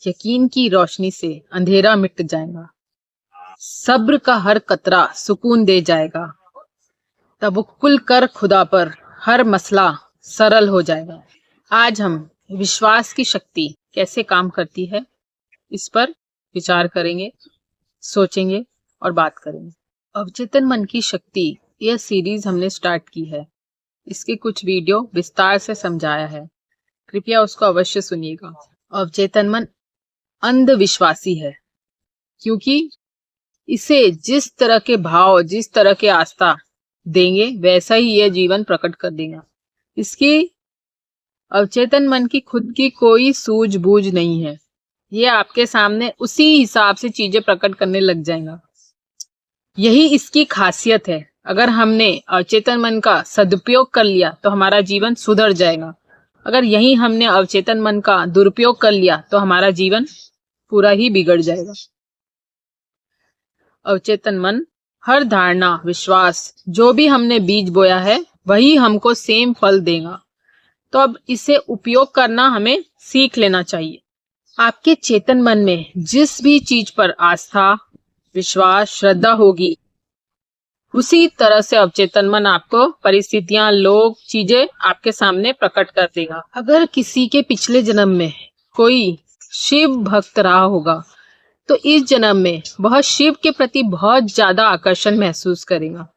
यकीन की रोशनी से अंधेरा मिट जाएगा, सब्र का हर कतरा सुकून दे जाएगा, तवक्कुल कर खुदा पर हर मसला सरल हो जाएगा। आज हम विश्वास की शक्ति कैसे काम करती है इस पर विचार करेंगे, सोचेंगे और बात करेंगे। अवचेतन मन की शक्ति यह सीरीज हमने स्टार्ट की है। इसके कुछ वीडियो विस्तार से समझाया है, कृपया उसको अवश्य सुनिएगा। अवचेतन मन अंधविश्वासी है क्योंकि इसे जिस तरह के भाव, जिस तरह के आस्था देंगे वैसा ही यह जीवन प्रकट कर देगा। इसकी अवचेतन मन की खुद की कोई सूझबूझ नहीं है, ये आपके सामने उसी हिसाब से चीजें प्रकट करने लग जाएगा। यही इसकी खासियत है। अगर हमने अवचेतन मन का सदुपयोग कर लिया तो हमारा जीवन सुधर जाएगा। अगर यही हमने अवचेतन मन का दुरुपयोग कर लिया तो हमारा जीवन पूरा ही बिगड़ जाएगा। अवचेतन मन हर धारणा, विश्वास, जो भी हमने बीज बोया है वही हमको सेम फल देगा। तो अब इसे उपयोग करना हमें सीख लेना चाहिए। आपके चेतन मन में जिस भी चीज पर आस्था, विश्वास, श्रद्धा होगी, उसी तरह से अवचेतन मन आपको परिस्थितियां, लोग, चीजें आपके सामने प्रकट कर देगा। अगर किसी के पिछले जन्म में कोई शिव भक्त रहा होगा तो इस जन्म में वह शिव के प्रति बहुत ज्यादा आकर्षण महसूस करेगा।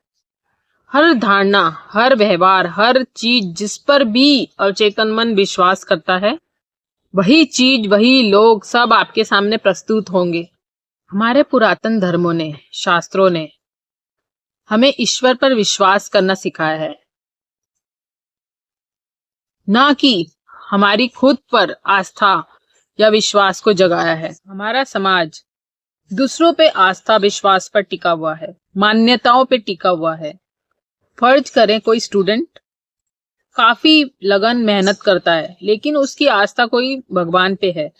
हर धारणा, हर व्यवहार, हर चीज जिस पर भी अवचेतन मन विश्वास करता है, वही चीज, वही लोग सब आपके सामने प्रस्तुत होंगे। हमारे पुरातन धर्मों ने, शास्त्रों ने हमें ईश्वर पर विश्वास करना सिखाया है, ना कि हमारी खुद पर आस्था या विश्वास को जगाया है। हमारा समाज दूसरों पे आस्था, विश्वास पर टिका हुआ है, मान्यताओं पे टिका हुआ है। फर्ज करें कोई स्टूडेंट काफी लगन मेहनत करता है लेकिन उसकी आस्था कोई भगवान पे है।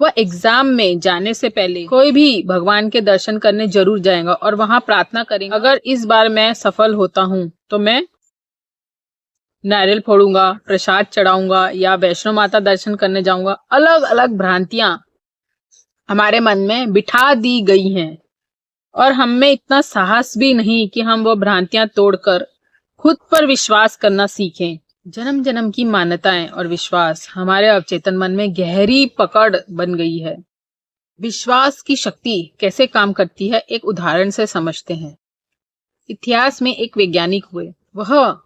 वह एग्जाम में जाने से पहले कोई भी भगवान के दर्शन करने जरूर जाएगा और वहां प्रार्थना करेगा, अगर इस बार मैं सफल होता हूं तो मैं नारियल फोड़ूंगा, प्रसाद चढ़ाऊंगा या वैष्णो माता दर्शन करने जाऊंगा। अलग अलग भ्रांतियां हमारे मन में बिठा दी गई हैं और हम में इतना साहस भी नहीं कि हम वो भ्रांतियां तोड़कर खुद पर विश्वास करना सीखें। जन्म जन्म की मान्यताएं और विश्वास हमारे अवचेतन मन में गहरी पकड़ बन गई है। विश्वास की शक्ति कैसे काम करती है एक उदाहरण से समझते हैं। इतिहास में एक वैज्ञानिक हुए, वह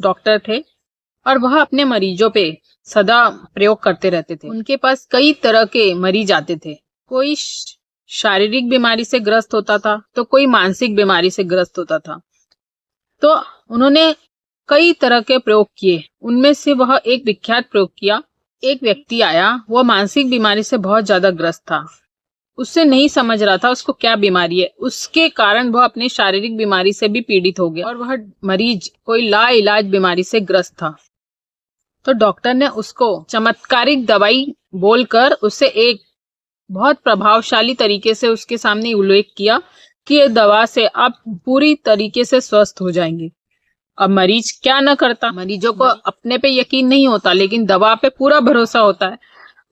डॉक्टर थे और वह अपने मरीजों पे सदा प्रयोग करते रहते थे। उनके पास कई तरह के मरीज आते थे। कोई शारीरिक बीमारी से ग्रस्त होता था तो कोई मानसिक बीमारी से ग्रस्त होता था। तो उन्होंने कई तरह के प्रयोग किए। उनमें से वह एक विख्यात प्रयोग किया। एक व्यक्ति आया, वह मानसिक बीमारी से बहुत ज्यादा ग्रस्त था। उससे नहीं समझ रहा था उसको क्या बीमारी है, उसके कारण वह अपनी शारीरिक बीमारी से भी पीड़ित हो गया और वह मरीज कोई लाइलाज बीमारी से ग्रस्त था। तो डॉक्टर ने उसको चमत्कारिक दवाई बोलकर उसे एक बहुत प्रभावशाली तरीके से उसके सामने उल्लेख किया कि ये दवा से आप पूरी तरीके से स्वस्थ हो जाएंगे। अब मरीज क्या न करता, मरीजों को अपने पे यकीन नहीं होता लेकिन दवा पे पूरा भरोसा होता है।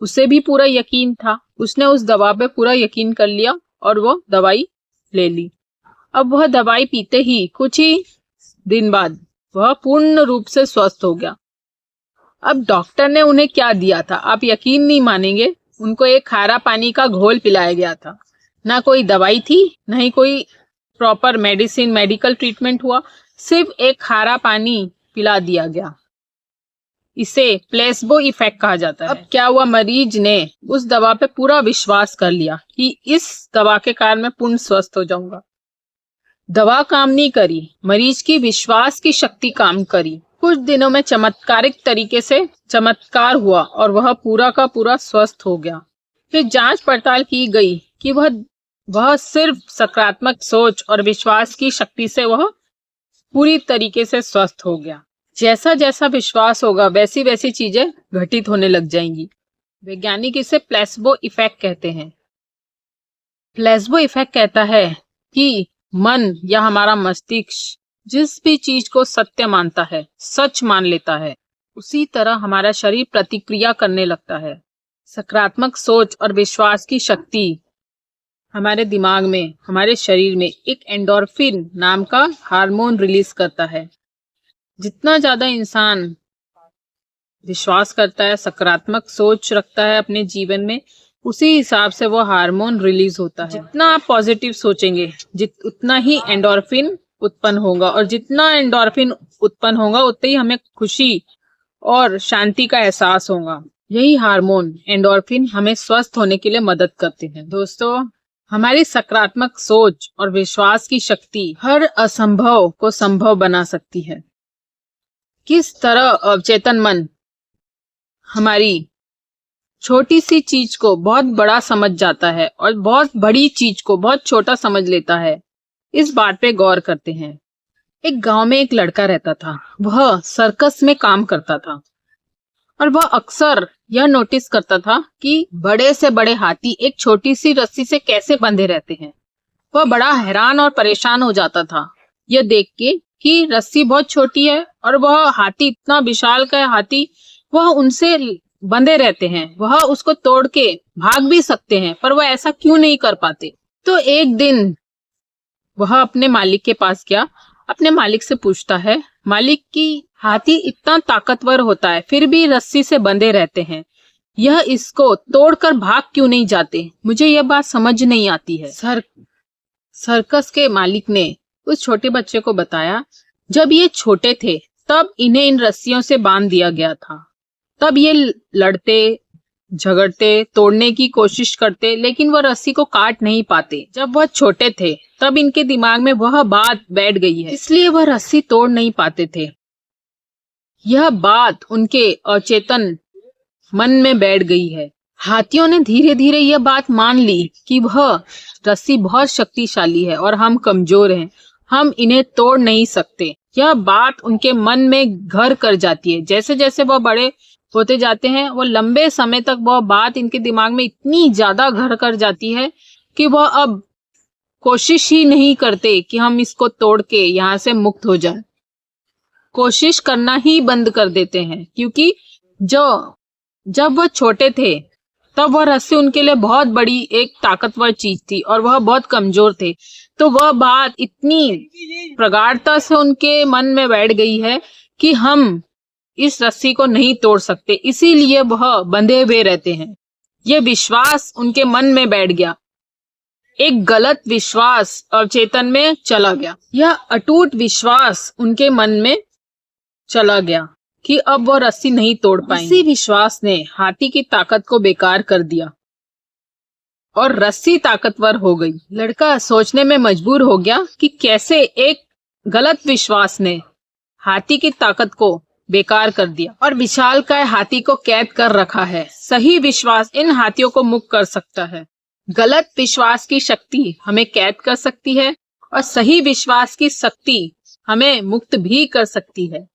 उसे भी पूरा यकीन था, उसने उस दवा पे पूरा यकीन कर लिया और वो दवाई ले ली। अब वह दवाई पीते ही कुछ ही दिन बाद वह पूर्ण रूप से स्वस्थ हो गया। अब डॉक्टर ने उन्हें क्या दिया था आप यकीन नहीं मानेंगे, उनको एक खारा पानी का घोल पिलाया गया था। ना कोई दवाई थी, ना ही कोई प्रॉपर मेडिसिन, मेडिकल ट्रीटमेंट हुआ, सिर्फ एक खारा पानी पिला दिया गया। इसे प्लेसबो इफेक्ट कहा जाता है। अब क्या हुआ, मरीज ने उस दवा पे पूरा विश्वास कर लिया कि इस दवा के कारण मैं पूर्ण स्वस्थ हो जाऊंगा। दवा काम नहीं करी, मरीज की विश्वास की शक्ति काम करी। कुछ दिनों में चमत्कारिक तरीके से चमत्कार हुआ और वह पूरा का पूरा स्वस्थ हो गया। फिर जांच पड़ताल की गई कि वह सिर्फ सकारात्मक सोच और विश्वास की शक्ति से वह पूरी तरीके से स्वस्थ हो गया। जैसा जैसा विश्वास होगा वैसी वैसी चीजें घटित होने लग जाएंगी। वैज्ञानिक इसे प्लेसबो इफेक्ट कहते हैं। प्लेसबो इफेक्ट कहता है कि मन या हमारा मस्तिष्क जिस भी चीज को सत्य मानता है, सच मान लेता है, उसी तरह हमारा शरीर प्रतिक्रिया करने लगता है। सकारात्मक सोच और विश्वास की शक्ति हमारे दिमाग में, हमारे शरीर में एक एंडोर्फिन नाम का हार्मोन रिलीज करता है। जितना ज्यादा इंसान विश्वास करता है, सकारात्मक सोच रखता है अपने जीवन में, उसी हिसाब से वो हार्मोन रिलीज होता है। जितना आप पॉजिटिव सोचेंगे उतना ही एंडोर्फिन उत्पन्न होगा, और जितना एंडोर्फिन उत्पन्न होगा उतनी ही हमें खुशी और शांति का एहसास होगा। यही हार्मोन एंडोर्फिन हमें स्वस्थ होने के लिए मदद करते हैं। दोस्तों, हमारी सकारात्मक सोच और विश्वास की शक्ति हर असंभव को संभव बना सकती है। किस तरह अवचेतन मन हमारी छोटी सी चीज को बहुत बड़ा समझ जाता है और बहुत बड़ी चीज को बहुत छोटा समझ लेता है, इस बात पे गौर करते हैं। एक गांव में एक लड़का रहता था। वह सर्कस में काम करता था और वह अक्सर यह नोटिस करता था कि बड़े से बड़े हाथी एक छोटी सी रस्सी से कैसे बंधे रहते हैं। वह बड़ा हैरान और परेशान हो जाता था यह देख के कि रस्सी बहुत छोटी है और वह हाथी इतना विशाल का हाथी, वह उनसे बंधे रहते हैं, वह उसको तोड़ के भाग भी सकते हैं, पर वह ऐसा क्यों नहीं कर पाते। तो एक दिन वह अपने मालिक के पास गया। अपने मालिक से पूछता है, मालिक की हाथी इतना ताकतवर होता है फिर भी रस्सी से बंधे रहते हैं, यह इसको तोड़कर भाग क्यों नहीं जाते? मुझे यह बात समझ नहीं आती है। सर्कस के मालिक ने उस छोटे बच्चे को बताया, जब ये छोटे थे तब इन्हें इन रस्सियों से बांध दिया गया था। तब ये लड़ते झगड़ते, तोड़ने की कोशिश करते, लेकिन वह रस्सी को काट नहीं पाते। जब वह छोटे थे तब इनके दिमाग में वह बात बैठ गई है, इसलिए वह रस्सी तोड़ नहीं पाते थे। यह बात उनके अचेतन मन में बैठ गई है। हाथियों ने धीरे धीरे यह बात मान ली कि वह रस्सी बहुत शक्तिशाली है और हम कमजोर हैं, हम इन्हें तोड़ नहीं सकते। यह बात उनके मन में घर कर जाती है। जैसे जैसे वह बड़े होते जाते हैं, वो लंबे समय तक वह बात इनके दिमाग में इतनी ज्यादा घर कर जाती है कि वह अब कोशिश ही नहीं करते कि हम इसको तोड़ के यहाँ से मुक्त हो जाए। कोशिश करना ही बंद कर देते हैं, क्योंकि जब वह छोटे थे तब वह रस्सी उनके लिए बहुत बड़ी एक ताकतवर चीज थी और वह बहुत कमजोर थे। तो वह बात इतनी प्रगाढ़ता से उनके मन में बैठ गई है कि हम इस रस्सी को नहीं तोड़ सकते, इसीलिए वह बंधे हुए रहते हैं। यह विश्वास उनके मन में बैठ गया। एक गलत विश्वास अवचेतन में चला गया। यह अटूट विश्वास उनके मन में चला गया कि अब वो रस्सी नहीं तोड़ पाएंगे। इसी विश्वास ने हाथी की ताकत को बेकार कर दिया और रस्सी ताकतवर हो गई। लड़का सोचने में मजबूर हो गया कि कैसे एक गलत विश्वास ने हाथी की ताकत को बेकार कर दिया और विशालकाय हाथी को कैद कर रखा है। सही विश्वास इन हाथियों को मुक्त कर सकता है। गलत विश्वास की शक्ति हमें कैद कर सकती है और सही विश्वास की शक्ति हमें मुक्त भी कर सकती है।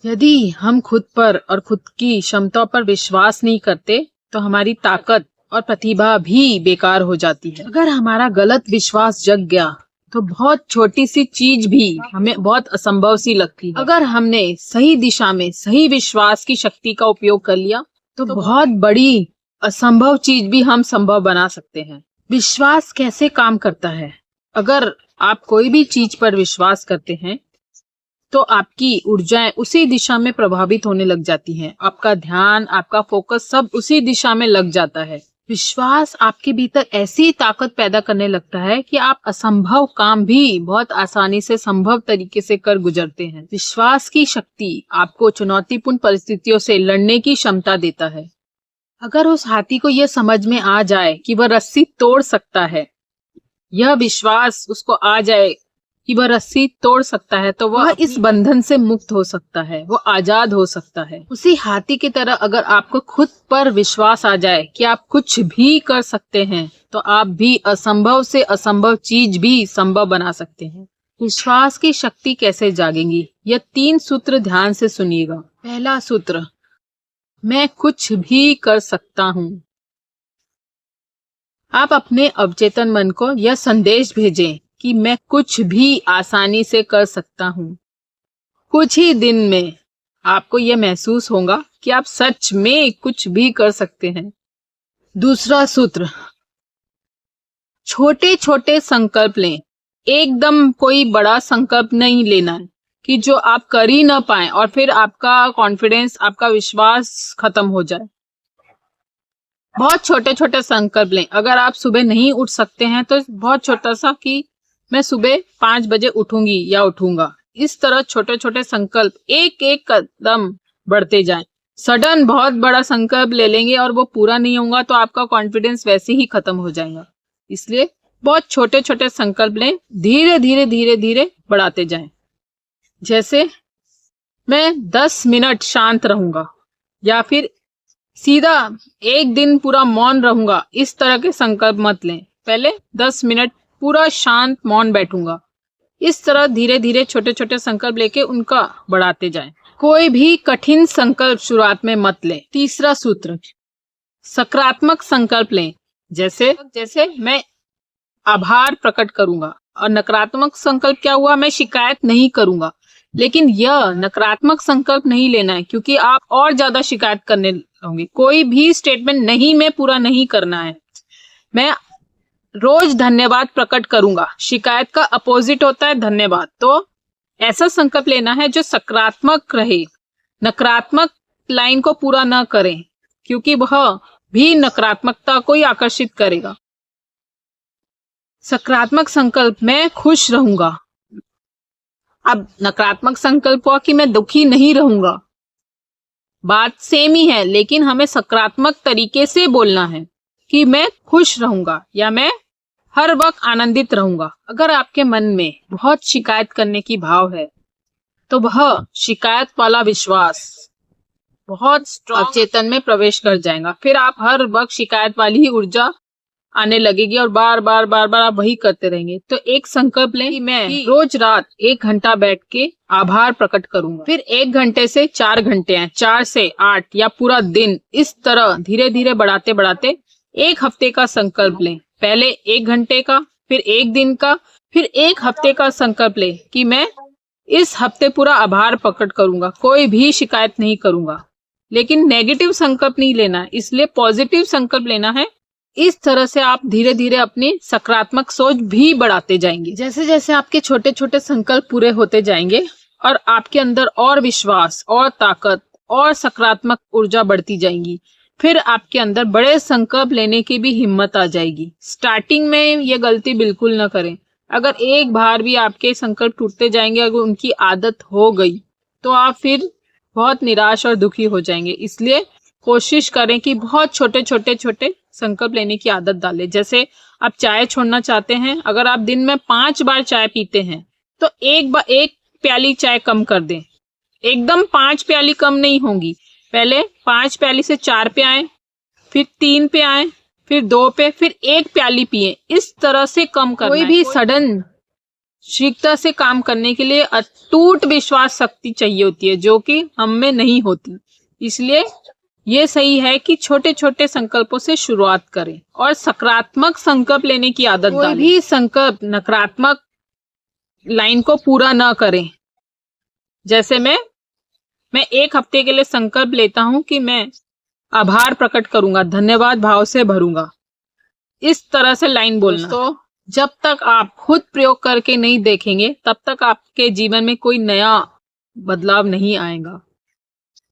यदि हम खुद पर और खुद की क्षमता पर विश्वास नहीं करते तो हमारी ताकत और प्रतिभा भी बेकार हो जाती है। अगर हमारा गलत विश्वास जग गया तो बहुत छोटी सी चीज भी हमें बहुत असंभव सी लगती है। अगर हमने सही दिशा में सही विश्वास की शक्ति का उपयोग कर लिया तो बहुत बड़ी असंभव चीज भी हम संभव बना सकते हैं। विश्वास कैसे काम करता है? अगर आप कोई भी चीज पर विश्वास करते हैं तो आपकी ऊर्जाएं उसी दिशा में प्रभावित होने लग जाती हैं। आपका ध्यान, आपका फोकस सब उसी दिशा में लग जाता है। विश्वास आपके भीतर ऐसी ताकत पैदा करने लगता है कि आप असंभव काम भी बहुत आसानी से संभव तरीके से कर गुजरते हैं। विश्वास की शक्ति आपको चुनौतीपूर्ण परिस्थितियों से लड़ने की क्षमता देता है। अगर उस हाथी को यह समझ में आ जाए कि वह रस्सी तोड़ सकता है, यह विश्वास उसको आ जाए कि वह रस्सी तोड़ सकता है, तो वह इस बंधन से मुक्त हो सकता है, वो आजाद हो सकता है। उसी हाथी की तरह अगर आपको खुद पर विश्वास आ जाए कि आप कुछ भी कर सकते हैं, तो आप भी असंभव से असंभव चीज भी संभव बना सकते हैं। विश्वास की शक्ति कैसे जागेगी? यह 3 सूत्र ध्यान से सुनिएगा। पहला सूत्र, मैं कुछ भी कर सकता हूँ। आप अपने अवचेतन मन को यह संदेश भेजें कि मैं कुछ भी आसानी से कर सकता हूँ। कुछ ही दिन में आपको यह महसूस होगा कि आप सच में कुछ भी कर सकते हैं। दूसरा सूत्र, छोटे छोटे संकल्प लें। एकदम कोई बड़ा संकल्प नहीं लेना है कि जो आप कर ही ना पाए और फिर आपका कॉन्फिडेंस, आपका विश्वास खत्म हो जाए। बहुत छोटे छोटे संकल्प लें। अगर आप सुबह नहीं उठ सकते हैं तो बहुत छोटा सा कि मैं सुबह 5 बजे उठूंगी या उठूंगा। इस तरह छोटे छोटे संकल्प एक एक कदम बढ़ते जाएं। सडन बहुत बड़ा संकल्प ले लेंगे और वो पूरा नहीं होगा तो आपका कॉन्फिडेंस वैसे ही खत्म हो जाएगा। इसलिए बहुत छोटे छोटे संकल्प लें, धीरे धीरे धीरे धीरे बढ़ाते जाएं। जैसे मैं 10 मिनट शांत रहूंगा या फिर सीधा एक दिन पूरा मौन रहूंगा, इस तरह के संकल्प मत लें। पहले 10 मिनट पूरा शांत मौन बैठूंगा। इस तरह धीरे धीरे छोटे छोटे संकल्प लेके उनका बढ़ाते जाएं। कोई भी कठिन संकल्प शुरुआत में मत लें। तीसरा सूत्र, सकारात्मक संकल्प लें। जैसे मैं आभार प्रकट करूंगा। और नकारात्मक संकल्प क्या हुआ, मैं शिकायत नहीं करूंगा। लेकिन यह नकारात्मक संकल्प नहीं लेना है क्योंकि आप और ज्यादा शिकायत करने लगोगे। कोई भी स्टेटमेंट नहीं में पूरा नहीं करना है। मैं रोज धन्यवाद प्रकट करूंगा। शिकायत का अपोजिट होता है धन्यवाद। तो ऐसा संकल्प लेना है जो सकारात्मक रहे, नकारात्मक लाइन को पूरा ना करें क्योंकि वह भी नकारात्मकता को ही आकर्षित करेगा। सकारात्मक संकल्प, मैं खुश रहूंगा। अब नकारात्मक संकल्प हुआ कि मैं दुखी नहीं रहूंगा। बात सेम ही है लेकिन हमें सकारात्मक तरीके से बोलना है कि मैं खुश रहूंगा या मैं हर वक्त आनंदित रहूंगा। अगर आपके मन में बहुत शिकायत करने की भाव है तो वह शिकायत वाला विश्वास बहुत स्ट्रॉन्ग चेतन में प्रवेश कर जाएगा। फिर आप हर वक्त शिकायत वाली ही ऊर्जा आने लगेगी और बार बार बार बार आप वही करते रहेंगे। तो एक संकल्प लें कि मैं रोज रात 1 घंटा बैठ के आभार प्रकट करूंगा। फिर 1 घंटे से 4 घंटे हैं, 4 से 8 या पूरा दिन। इस तरह धीरे धीरे बढ़ाते बढ़ाते 1 हफ्ते का संकल्प लें। पहले 1 घंटे का, फिर 1 दिन का, फिर 1 हफ्ते का संकल्प लें कि मैं इस हफ्ते पूरा आभार प्रकट करूंगा, कोई भी शिकायत नहीं करूंगा। लेकिन नेगेटिव संकल्प नहीं लेना है, इसलिए पॉजिटिव संकल्प लेना है। इस तरह से आप धीरे धीरे अपनी सकारात्मक सोच भी बढ़ाते जाएंगे। जैसे जैसे आपके छोटे छोटे संकल्प पूरे होते जाएंगे और आपके अंदर और विश्वास और ताकत और सकारात्मक ऊर्जा बढ़ती जाएंगी, फिर आपके अंदर बड़े संकल्प लेने की भी हिम्मत आ जाएगी। स्टार्टिंग में ये गलती बिल्कुल न करें। अगर एक बार भी आपके संकल्प टूटते जाएंगे, अगर उनकी आदत हो गई तो आप फिर बहुत निराश और दुखी हो जाएंगे। इसलिए कोशिश करें कि बहुत छोटे छोटे छोटे संकल्प लेने की आदत डालें। जैसे आप चाय छोड़ना चाहते हैं, अगर आप दिन में 5 बार चाय पीते हैं तो एक प्याली चाय कम कर दें। एकदम 5 प्याली कम नहीं होंगी। पहले 5 प्याली से 4 पे आए, फिर 3 पे आए, फिर 2 पे, फिर 1 प्याली पिए। इस तरह से कम करना है। कोई भी सडन शीघ्रता से काम करने के लिए अटूट विश्वास शक्ति चाहिए होती है जो कि हम में नहीं होती। इसलिए ये सही है कि छोटे छोटे संकल्पों से शुरुआत करें और सकारात्मक संकल्प लेने की आदत डालें। कोई भी संकल्प नकारात्मक लाइन को पूरा ना करें। जैसे मैं 1 हफ्ते के लिए संकल्प लेता हूं कि मैं आभार प्रकट करूंगा, धन्यवाद भाव से भरूंगा। इस तरह से लाइन बोलना। तो जब तक आप खुद प्रयोग करके नहीं देखेंगे तब तक आपके जीवन में कोई नया बदलाव नहीं आएगा।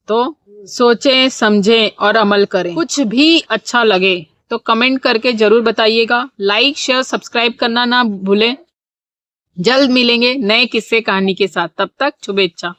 तो सोचें, समझें और अमल करें। कुछ भी अच्छा लगे तो कमेंट करके जरूर बताइएगा। लाइक, शेयर, सब्सक्राइब करना ना भूलें। जल्द मिलेंगे नए किस्से कहानी के साथ। तब तक शुभेच्छा।